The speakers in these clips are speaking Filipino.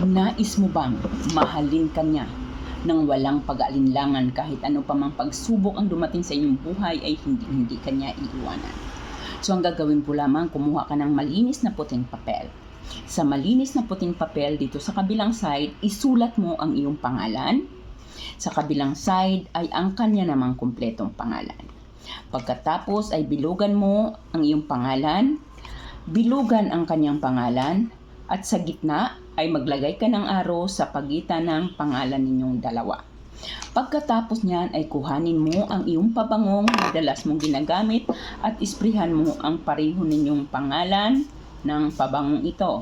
Nais mo bang mahalin ka niya nang walang pag-aalinlangan kahit ano pa mang pagsubok ang dumating sa inyong buhay ay hindi ka niya iiwanan? So ang gagawin po lamang, kumuha ka ng malinis na puting papel. Sa malinis na puting papel, dito sa kabilang side, isulat mo ang iyong pangalan. Sa kabilang side ay ang kanya namang kumpletong pangalan. Pagkatapos ay bilugan mo ang iyong pangalan, bilugan ang kanyang pangalan, at sa gitna ay maglagay ka ng arrow sa pagitan ng pangalan ninyong dalawa. Pagkatapos niyan ay kuhanin mo ang iyong pabangong madalas mong ginagamit at isprihan mo ang pareho ninyong pangalan ng pabangong ito.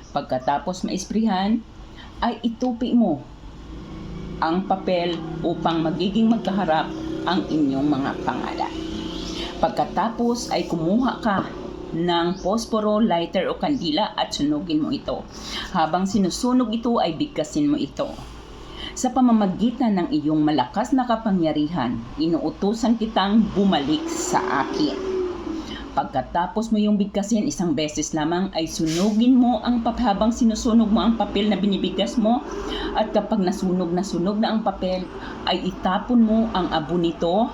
Pagkatapos maisprihan ay itupi mo ang papel upang magiging magkaharap ang inyong mga pangalan. Pagkatapos ay kumuha ka ng posporo, lighter o kandila at sunugin mo ito. Habang sinusunog ito ay bigkasin mo ito. Sa pamamagitan ng iyong malakas na kapangyarihan, inuutusan kitang bumalik sa akin. Pagkatapos mo yung bigkasin isang beses lamang ay sunugin mo ang habang sinusunog mo ang papel na binibigkas mo, at kapag nasunog na ang papel ay itapon mo ang abo nito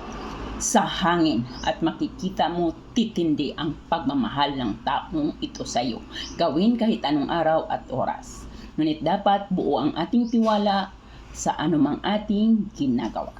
sa hangin at makikita mo titindi ang pagmamahal ng taong ito sa iyo. Gawin kahit anong araw at oras. Ngunit dapat buo ang ating tiwala sa anumang ating ginagawa.